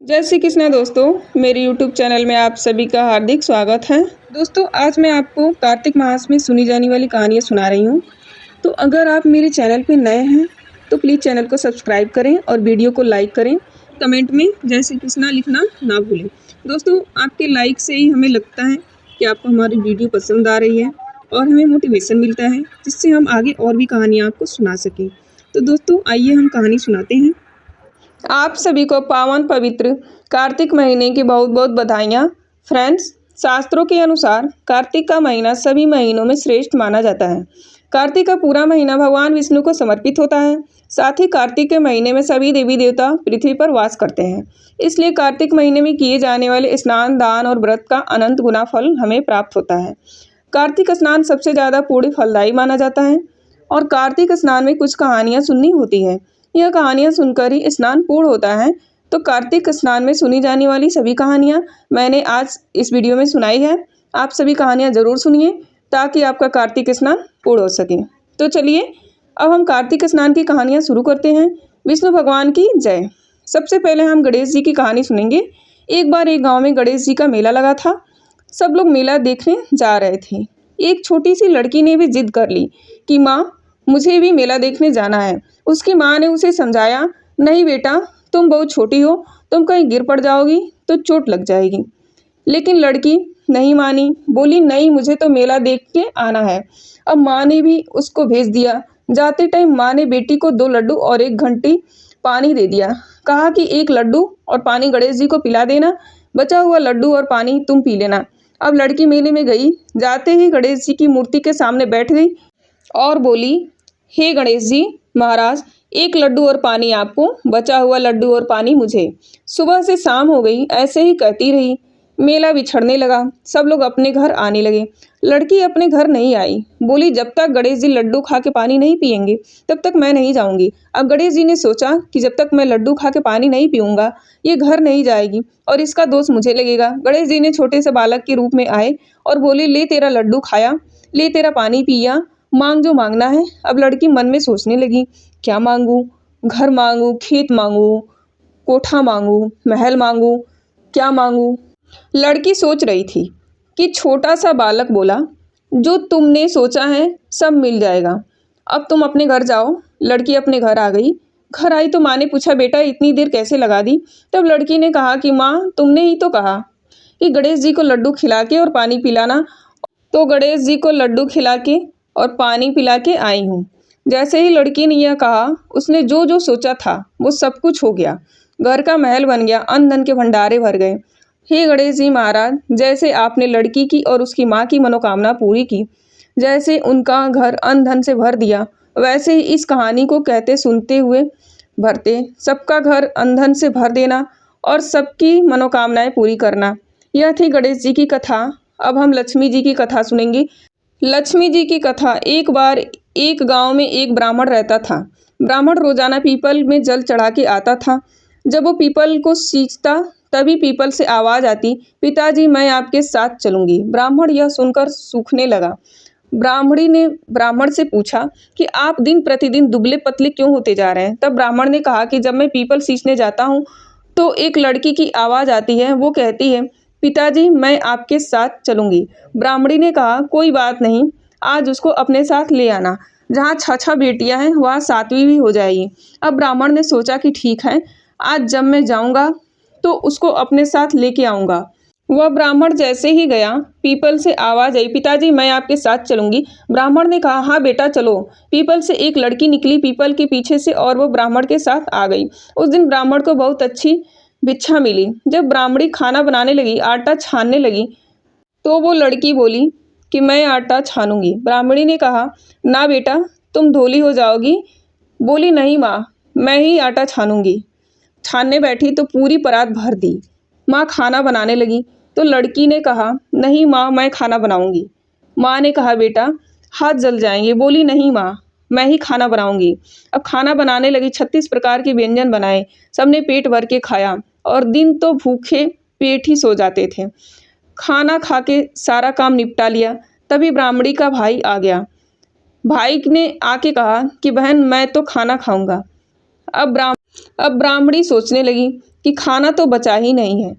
जय श्री कृष्ण दोस्तों, मेरे YouTube चैनल में आप सभी का हार्दिक स्वागत है। दोस्तों, आज मैं आपको कार्तिक मास में सुनी जाने वाली कहानियाँ सुना रही हूँ। तो अगर आप मेरे चैनल पे नए हैं तो प्लीज़ चैनल को सब्सक्राइब करें और वीडियो को लाइक करें। कमेंट में जय श्री कृष्णा लिखना ना भूलें। दोस्तों, आपके लाइक से ही हमें लगता है कि आपको हमारी वीडियो पसंद आ रही है और हमें मोटिवेशन मिलता है, जिससे हम आगे और भी कहानियाँ आपको सुना सकें। तो दोस्तों, आइए हम कहानी सुनाते हैं। आप सभी को पावन पवित्र कार्तिक महीने की बहुत बहुत बधाइयाँ। फ्रेंड्स, शास्त्रों के अनुसार कार्तिक का महीना सभी महीनों में श्रेष्ठ माना जाता है। कार्तिक का पूरा महीना भगवान विष्णु को समर्पित होता है। साथ ही कार्तिक के महीने में सभी देवी देवता पृथ्वी पर वास करते हैं। इसलिए कार्तिक महीने में किए जाने वाले स्नान, दान और व्रत का अनंत गुना फल हमें प्राप्त होता है। कार्तिक स्नान सबसे ज़्यादा पुण्य फलदायी माना जाता है और कार्तिक स्नान में कुछ कहानियाँ सुननी होती है। यह कहानियाँ सुनकर ही स्नान पूर्ण होता है। तो कार्तिक स्नान में सुनी जाने वाली सभी कहानियाँ मैंने आज इस वीडियो में सुनाई है। आप सभी कहानियाँ ज़रूर सुनिए ताकि आपका कार्तिक स्नान पूर्ण हो सके। तो चलिए अब हम कार्तिक स्नान की कहानियाँ शुरू करते हैं। विष्णु भगवान की जय। सबसे पहले हम गणेश जी की कहानी सुनेंगे। एक बार एक गाँव में गणेश जी का मेला लगा था। सब लोग मेला देखने जा रहे थे। एक छोटी सी लड़की ने भी जिद कर ली कि माँ, मुझे भी मेला देखने जाना है। उसकी माँ ने उसे समझाया, नहीं बेटा, तुम बहुत छोटी हो, तुम कहीं गिर पड़ जाओगी तो चोट लग जाएगी। लेकिन लड़की नहीं मानी, बोली नहीं, मुझे तो मेला देख के आना है। अब माँ ने भी उसको भेज दिया। जाते टाइम माँ ने बेटी को 2 लड्डू और 1 घंटी पानी दे दिया। कहा कि 1 लड्डू और पानी गणेश जी को पिला देना, बचा हुआ लड्डू और पानी तुम पी लेना। अब लड़की मेले में गई। जाते ही गणेश जी की मूर्ति के सामने बैठ गई और बोली, हे गणेश जी महाराज, 1 लड्डू और पानी आपको, बचा हुआ लड्डू और पानी मुझे। सुबह से शाम हो गई, ऐसे ही कहती रही। मेला बिछड़ने लगा। सब लोग अपने घर आने लगे। लड़की अपने घर नहीं आई। बोली, जब तक गणेश जी लड्डू खा के पानी नहीं पियेंगे तब तक मैं नहीं जाऊंगी। अब गणेश जी ने सोचा कि जब तक मैं लड्डू खा के पानी नहीं पीऊंगा ये घर नहीं जाएगी और इसका दोष मुझे लगेगा। गणेश जी ने छोटे से बालक के रूप में आए और बोले, ले तेरा लड्डू खाया, ले तेरा पानी पिया, मांग जो मांगना है। अब लड़की मन में सोचने लगी, क्या मांगू? घर मांगू, खेत मांगू, कोठा मांगू, महल मांगू, क्या मांगू? लड़की सोच रही थी कि छोटा सा बालक बोला, जो तुमने सोचा है सब मिल जाएगा, अब तुम अपने घर जाओ। लड़की अपने घर आ गई। घर आई तो माँ ने पूछा, बेटा इतनी देर कैसे लगा दी? तब लड़की ने कहा कि माँ, तुमने ही तो कहा कि गणेश जी को लड्डू खिला के और पानी पिलाना, तो गणेश जी को लड्डू खिला के और पानी पिला के आई हूँ। जैसे ही लड़की ने यह कहा, उसने जो जो सोचा था वो सब कुछ हो गया। घर का महल बन गया, अन्न धन के भंडारे भर गए। हे गणेश जी महाराज, जैसे आपने लड़की की और उसकी माँ की मनोकामना पूरी की, जैसे उनका घर अन्न धन से भर दिया, वैसे ही इस कहानी को कहते सुनते हुए भरते सबका घर अन्न धन से भर देना और सबकी मनोकामनाएं पूरी करना। यह थी गणेश जी की कथा। अब हम लक्ष्मी जी की कथा सुनेंगे। लक्ष्मी जी की कथा। एक बार एक गांव में एक ब्राह्मण रहता था। ब्राह्मण रोजाना पीपल में जल चढ़ा के आता था। जब वो पीपल को सींचता तभी पीपल से आवाज आती, पिताजी मैं आपके साथ चलूंगी। ब्राह्मण यह सुनकर सूखने लगा। ब्राह्मणी ने ब्राह्मण से पूछा कि आप दिन प्रतिदिन दुबले पतले क्यों होते जा रहे हैं? तब ब्राह्मण ने कहा कि जब मैं पीपल सींचने जाता हूँ तो एक लड़की की आवाज आती है। वो कहती है, पिताजी मैं आपके साथ चलूंगी। ब्राह्मणी ने कहा, कोई बात नहीं, आज उसको अपने साथ ले आना। जहाँ 6 बेटियां हैं वहाँ 7वीं भी हो जाएगी। अब ब्राह्मण ने सोचा कि ठीक है, आज जब मैं जाऊंगा तो उसको अपने साथ लेके आऊंगा। वह ब्राह्मण जैसे ही गया, पीपल से आवाज आई, पिताजी मैं आपके साथ चलूंगी। ब्राह्मण ने कहा, हाँ बेटा चलो। पीपल से एक लड़की निकली पीपल के पीछे से और वो ब्राह्मण के साथ आ गई। उस दिन ब्राह्मण को बहुत अच्छी भिक्षा मिली। जब ब्राह्मणी खाना बनाने लगी, आटा छानने लगी, तो वो लड़की बोली कि मैं आटा छानूंगी। ब्राह्मणी ने कहा, ना बेटा, तुम धोली हो जाओगी। बोली, नहीं माँ, मैं ही आटा छानूंगी। छानने बैठी तो पूरी परात भर दी। माँ खाना बनाने लगी तो लड़की ने कहा, नहीं माँ, मैं खाना बनाऊंगी। माँ ने कहा, बेटा हाथ जल जाएंगे। बोली, नहीं माँ, मैं ही खाना बनाऊंगी। अब खाना बनाने लगी। 36 प्रकार के व्यंजन बनाए। सबने पेट भर के खाया और दिन तो भूखे पेट ही सो जाते थे। खाना खा के सारा काम निपटा लिया। तभी ब्राह्मणी का भाई आ गया। भाई ने आके कहा कि बहन मैं तो खाना खाऊंगा। अब ब्राह्मणी सोचने लगी कि खाना तो बचा ही नहीं है।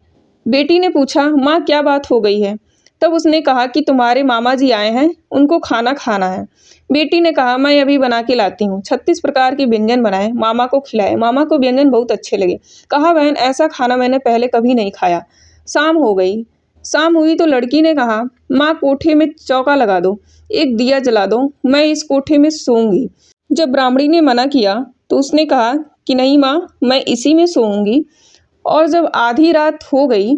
बेटी ने पूछा, माँ क्या बात हो गई है? तब उसने कहा कि तुम्हारे मामा जी आए हैं, उनको खाना खाना है। बेटी ने कहा, मैं अभी बना के लाती हूँ। 36 प्रकार के व्यंजन बनाए, मामा को खिलाए। मामा को व्यंजन बहुत अच्छे लगे। कहा, बहन ऐसा खाना मैंने पहले कभी नहीं खाया। शाम हो गई। शाम हुई तो लड़की ने कहा, माँ कोठे में चौका लगा दो, एक दिया जला दो, मैं इस कोठे में सोऊंगी। जब ब्राह्मणी ने मना किया तो उसने कहा कि नहीं माँ, मैं इसी में सोऊंगी। और जब आधी रात हो गई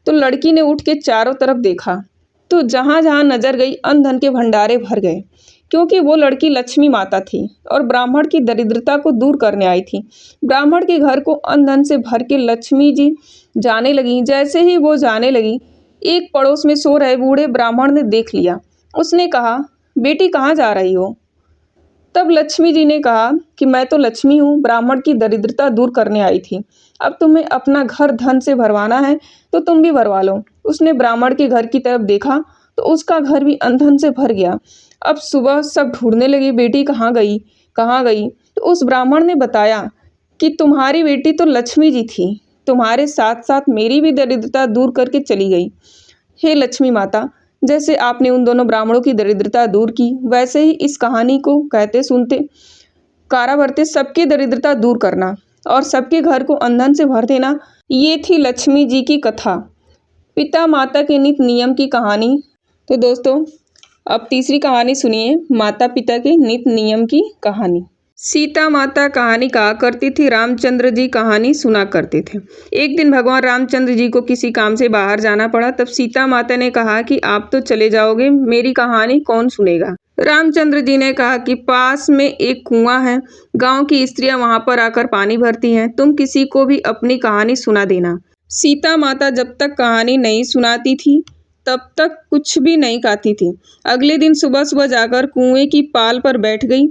तो लड़की ने उठ के चारों तरफ देखा, तो जहाँ जहाँ नजर गई अन्न धन के भंडारे भर गए, क्योंकि वो लड़की लक्ष्मी माता थी और ब्राह्मण की दरिद्रता को दूर करने आई थी। ब्राह्मण के घर को अन्न धन से भर के लक्ष्मी जी जाने लगी। जैसे ही वो जाने लगी, एक पड़ोस में सो रहे बूढ़े ब्राह्मण ने देख लिया। उसने कहा, बेटी कहाँ जा रही हो? तब लक्ष्मी जी ने कहा कि मैं तो लक्ष्मी हूँ, ब्राह्मण की दरिद्रता दूर करने आई थी। अब तुम्हें अपना घर धन से भरवाना है तो तुम भी भरवा लो। उसने ब्राह्मण के घर की तरफ देखा तो उसका घर भी अंधन से भर गया। अब सुबह सब ढूंढने लगे, बेटी कहाँ गई, कहाँ गई? तो उस ब्राह्मण ने बताया कि तुम्हारी बेटी तो लक्ष्मी जी थी, तुम्हारे साथ साथ मेरी भी दरिद्रता दूर करके चली गई। हे लक्ष्मी माता, जैसे आपने उन दोनों ब्राह्मणों की दरिद्रता दूर की, वैसे ही इस कहानी को कहते सुनते कारा भरते सबकी दरिद्रता दूर करना और सबके घर को अंधन से भर देना। ये थी लक्ष्मी जी की कथा, पिता माता के नित नियम की कहानी। तो दोस्तों, अब तीसरी कहानी सुनिए, माता पिता के नित नियम की कहानी। सीता माता कहानी कहा करती थी, रामचंद्र जी कहानी सुना करते थे। एक दिन भगवान रामचंद्र जी को किसी काम से बाहर जाना पड़ा। तब सीता माता ने कहा कि आप तो चले जाओगे, मेरी कहानी कौन सुनेगा? रामचंद्र जी ने कहा कि पास में एक कुआं है, गांव की स्त्रियां वहां पर आकर पानी भरती हैं, तुम किसी को भी अपनी कहानी सुना देना। सीता माता जब तक कहानी नहीं सुनाती थी तब तक कुछ भी नहीं खाती थी। अगले दिन सुबह सुबह जाकर कुएं की पाल पर बैठ गई।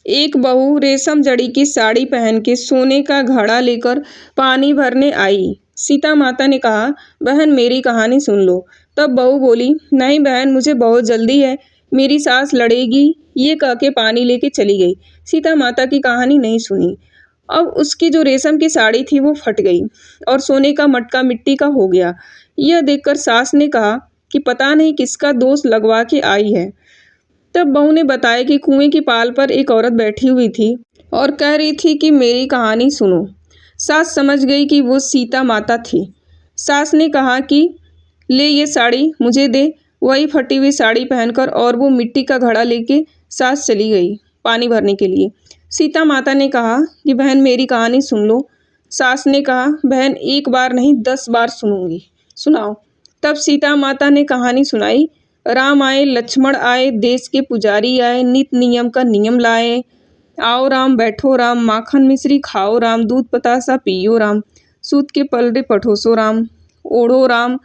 एक बहू रेशम जड़ी की साड़ी पहन के सोने का घड़ा लेकर पानी भरने आई। सीता माता ने कहा, बहन मेरी कहानी सुन लो। तब बहू बोली, नहीं बहन, मुझे बहुत जल्दी है, मेरी सास लड़ेगी। ये कह के पानी लेके चली गई। सीता माता की कहानी नहीं सुनी। अब उसकी जो रेशम की साड़ी थी वो फट गई और सोने का मटका मिट्टी का हो गया। यह देखकर सास ने कहा कि पता नहीं किसका दोष लगवा के आई है। तब बहू ने बताया कि कुएं की पाल पर एक औरत बैठी हुई थी और कह रही थी कि मेरी कहानी सुनो। सास समझ गई कि वो सीता माता थी। सास ने कहा कि ले ये साड़ी मुझे दे। वही फटी हुई साड़ी पहनकर और वो मिट्टी का घड़ा लेके सास चली गई पानी भरने के लिए। सीता माता ने कहा कि बहन मेरी कहानी सुन लो। सास ने कहा, बहन एक बार नहीं 10 बार सुनूंगी, सुनाओ। तब सीता माता ने कहानी सुनाई। राम आए, लक्ष्मण आए, देश के पुजारी आए, नित नियम का नियम लाए। आओ राम, बैठो राम, माखन मिश्री खाओ राम, दूध बतासा पियो राम, सूत के पलड़े पठोसो राम, ओढ़ो राम,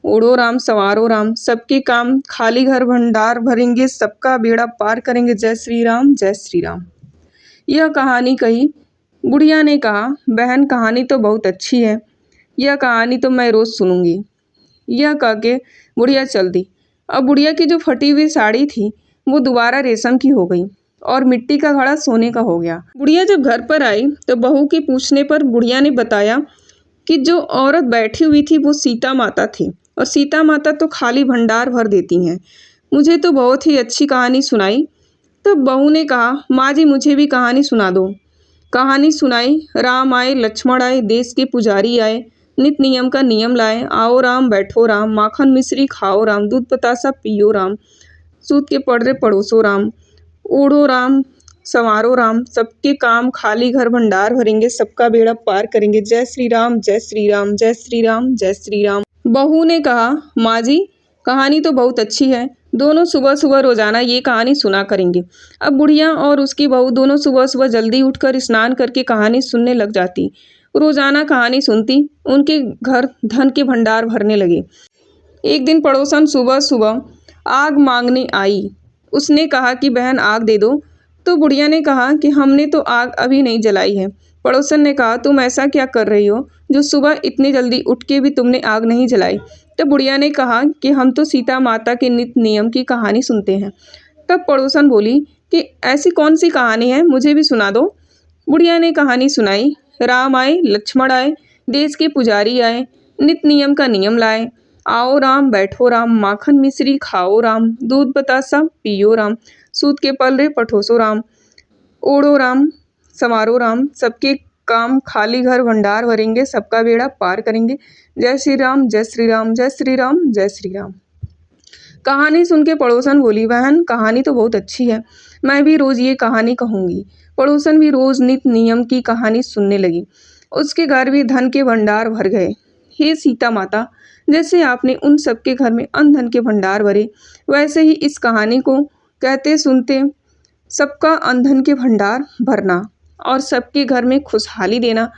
ओढ़ो राम, सवारो राम, सबके काम खाली घर भंडार भरेंगे, सबका बेड़ा पार करेंगे, जय श्री राम, जय श्री राम। यह कहानी कही। बुढ़िया ने कहा, बहन कहानी तो बहुत अच्छी है, यह कहानी तो मैं रोज सुनूंगी। यह कह के बुढ़िया चल दी। अब बुढ़िया की जो फटी हुई साड़ी थी वो दोबारा रेशम की हो गई और मिट्टी का घड़ा सोने का हो गया। बुढ़िया जब घर पर आई तो बहू के पूछने पर बुढ़िया ने बताया कि जो औरत बैठी हुई थी वो सीता माता थी और सीता माता तो खाली भंडार भर देती हैं। मुझे तो बहुत ही अच्छी कहानी सुनाई। तब बहू ने कहा, माँ जी मुझे भी कहानी सुना दो। कहानी सुनाई। राम आए, लक्ष्मण आए, देश के पुजारी आए, नित नियम का नियम लाए। आओ राम, बैठो राम, माखन मिश्री खाओ राम, दूध बतासा पियो राम, सूत के पड़रे पड़ोसो राम, ओढ़ो राम, संवारो राम, सबके काम खाली घर भंडार भरेंगे, सबका बेड़ा पार करेंगे, जय श्री राम, जय श्री राम, जय श्री राम, जय श्री राम। बहू ने कहा, माँ जी कहानी तो बहुत अच्छी है, दोनों सुबह सुबह रोजाना ये कहानी सुना करेंगे। अब बुढ़िया और उसकी बहू दोनों सुबह सुबह जल्दी उठकर स्नान करके कहानी सुनने लग जाती। रोजाना कहानी सुनती, उनके घर धन के भंडार भरने लगे। एक दिन पड़ोसन सुबह सुबह आग मांगने आई। उसने कहा कि बहन आग दे दो। तो बुढ़िया ने कहा कि हमने तो आग अभी नहीं जलाई है। पड़ोसन ने कहा, तुम ऐसा क्या कर रही हो जो सुबह इतनी जल्दी उठ के भी तुमने आग नहीं जलाई? तो बुढ़िया ने कहा कि हम तो सीता माता के नित नियम की कहानी सुनते हैं। तब पड़ोसन बोली कि ऐसी कौन सी कहानी है, मुझे भी सुना दो। बुढ़िया ने कहानी सुनाई। राम आए, लक्ष्मण आए, देश के पुजारी आए, नित नियम का नियम लाए। आओ राम बैठो राम, माखन मिश्री खाओ राम, दूध बतासा पियो राम, सूत के पलरे पठोसो राम, ओढ़ो राम संवारो राम, सबके काम खाली घर भंडार भरेंगे, सबका बेड़ा पार करेंगे। जय श्री राम, जय श्री राम, जय श्री राम, जय श्री राम। कहानी सुन के पड़ोसन बोली, बहन कहानी तो बहुत अच्छी है, मैं भी रोज ये कहानी कहूंगी। पड़ोसन भी रोज नित नियम की कहानी सुनने लगी। उसके घर भी धन के भंडार भर गए। हे सीता माता, जैसे आपने उन सबके घर में अन्न धन के भंडार भरे, वैसे ही इस कहानी को कहते सुनते सबका अन्न धन के भंडार भरना और सबके घर में खुशहाली देना।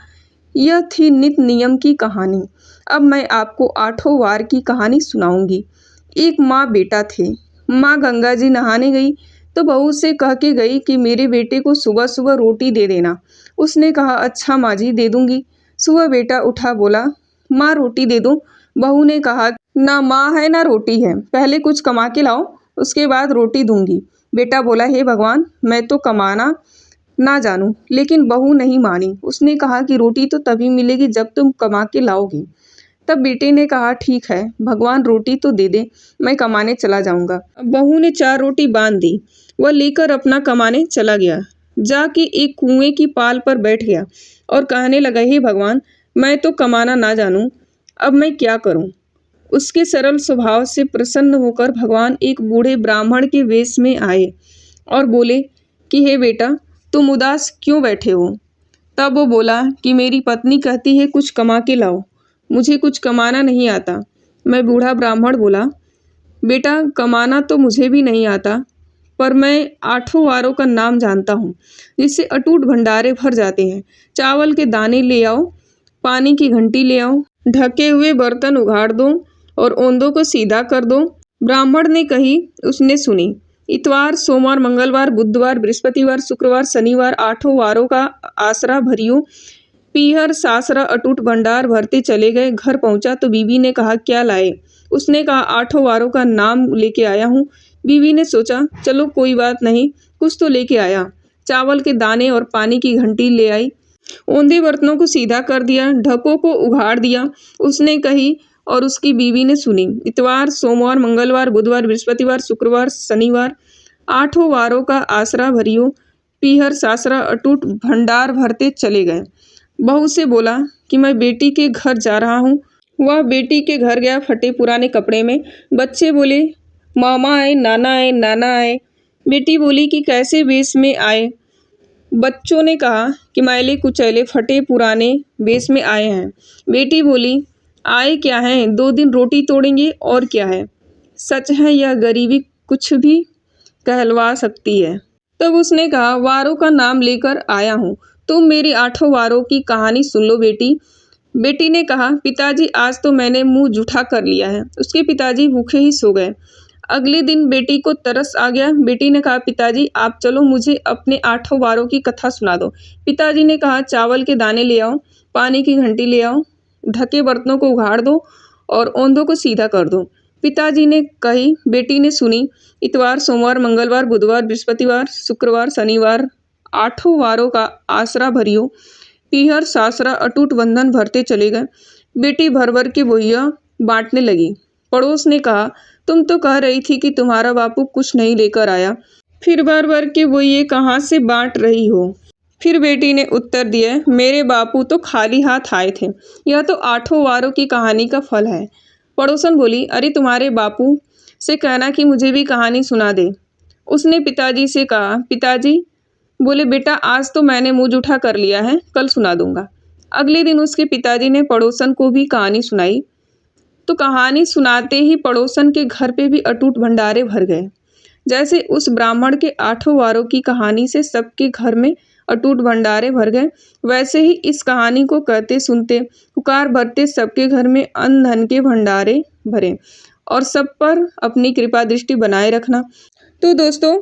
यह थी नित नियम की कहानी। अब मैं आपको 8 वार की कहानी सुनाऊंगी। एक माँ बेटा थे। माँ गंगा जी नहाने गई तो बहू से कह के गई कि मेरे बेटे को सुबह सुबह रोटी दे देना। उसने कहा, अच्छा माँ जी दे दूंगी। सुबह बेटा उठा बोला, माँ रोटी दे दो। बहू ने कहा, ना माँ है ना रोटी है, पहले कुछ कमा के लाओ, उसके बाद रोटी दूंगी। बेटा बोला, हे भगवान, मैं तो कमाना ना जानूं, लेकिन बहू नहीं मानी। उसने कहा कि रोटी तो तभी मिलेगी जब तुम कमा के लाओगी। तब बेटे ने कहा, ठीक है भगवान रोटी तो दे दे, मैं कमाने चला जाऊंगा। बहू ने 4 रोटी बांध दी। वह लेकर अपना कमाने चला गया। जाके एक कुएं की पाल पर बैठ गया और कहने लगा, हे भगवान, मैं तो कमाना ना जानूं, अब मैं क्या करूं। उसके सरल स्वभाव से प्रसन्न होकर भगवान एक बूढ़े ब्राह्मण के वेश में आए और बोले कि हे बेटा, तुम उदास क्यों बैठे हो। तब वो बोला कि मेरी पत्नी कहती है कुछ कमा के लाओ, मुझे कुछ कमाना नहीं आता। मैं बूढ़ा ब्राह्मण बोला, बेटा कमाना तो मुझे भी नहीं आता, पर मैं 8 वारों का नाम जानता हूँ जिससे अटूट भंडारे भर जाते हैं। चावल के दाने ले आओ, पानी की घंटी ले आओ, ढके हुए बर्तन उघाड़ दो और ओंदों को सीधा कर दो। ब्राह्मण ने कही, उसने सुनी। इतवार, सोमवार, मंगलवार, बुधवार, बृहस्पतिवार, शुक्रवार, शनिवार 8 वारों का आसरा भरियो। पीहर सासरा अटूट भंडार भरते चले गए। घर पहुंचा तो बीवी ने कहा, क्या लाए। उसने कहा, 8 वारों का नाम लेके आया हूँ। बीवी ने सोचा, चलो कोई बात नहीं, कुछ तो लेके आया। चावल के दाने और पानी की घंटी ले आई। ओंधे बर्तनों को सीधा कर दिया, ढकों को उघाड़ दिया। उसने कही और उसकी बीवी ने सुनी। इतवार, सोमवार, मंगलवार, बुधवार, बृहस्पतिवार, शुक्रवार, शनिवार 8 वारों का आसरा भरियो। पीहर सासरा अटूट भंडार भरते चले गए। बहू से बोला कि मैं बेटी के घर जा रहा हूँ। वह बेटी के घर गया फटे पुराने कपड़े में। बच्चे बोले, मामा आए, नाना आए, नाना आए। बेटी बोली कि कैसे वेश में आए। बच्चों ने कहा कि मैले कुचैले फटे पुराने वेश में आए हैं। बेटी बोली, आए क्या हैं, 2 दिन रोटी तोड़ेंगे और क्या है। सच है, यह गरीबी कुछ भी कहलवा सकती है। तब उसने कहा, वारों का नाम लेकर आया हूँ, तुम मेरी 8 वारों की कहानी सुन लो बेटी। बेटी ने कहा, पिताजी आज तो मैंने मुंह जूठा कर लिया है। उसके पिताजी भूखे ही सो गए। अगले दिन बेटी को तरस आ गया। बेटी ने कहा, पिताजी आप चलो, मुझे अपने 8 वारों की कथा सुना दो। पिताजी ने कहा, चावल के दाने ले आओ, पानी की घंटी ले आओ, ढके बर्तनों को उघाड़ दो और ओंधों को सीधा कर दो। पिताजी ने कही, बेटी ने सुनी। इतवार, सोमवार, मंगलवार, बुधवार, बृहस्पतिवार, शुक्रवार, शनिवार 8 वारों का आसरा भरियो। पीहर सासरा अटूट बंधन भरते चले गए। बेटी भर भर के बोइया बांटने लगी। पड़ोस ने कहा, तुम तो कह रही थी कि तुम्हारा बापू कुछ नहीं लेकर आया, फिर भर भर के बोइये कहाँ से बांट रही हो। फिर बेटी ने उत्तर दिया, मेरे बापू तो खाली हाथ आए थे। यह तो 8 वारों की कहानी का फल है। पड़ोसन बोली, अरे तुम्हारे बापू से कहना कि मुझे भी कहानी सुना दे। उसने पिताजी से कहा। पिताजी बोले, बेटा आज तो मैंने मुंह जूठा कर लिया है, कल सुना दूंगा। अगले दिन उसके पिताजी ने पड़ोसन को भी कहानी सुनाई। तो कहानी सुनाते ही पड़ोसन के घर पे भी अटूट भंडारे भर गए। जैसे उस ब्राह्मण के 8 वारों की कहानी से सबके घर में अटूट भंडारे भर गए, वैसे ही इस कहानी को कहते सुनते पुकार भरते सबके घर में अन्न धन के भंडारे भरे और सब पर अपनी कृपा दृष्टि बनाए रखना। तो दोस्तों,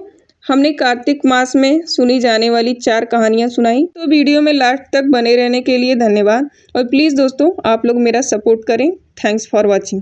हमने कार्तिक मास में सुनी जाने वाली 4 कहानियाँ सुनाई। तो वीडियो में लास्ट तक बने रहने के लिए धन्यवाद और प्लीज़ दोस्तों आप लोग मेरा सपोर्ट करें। Thanks for watching.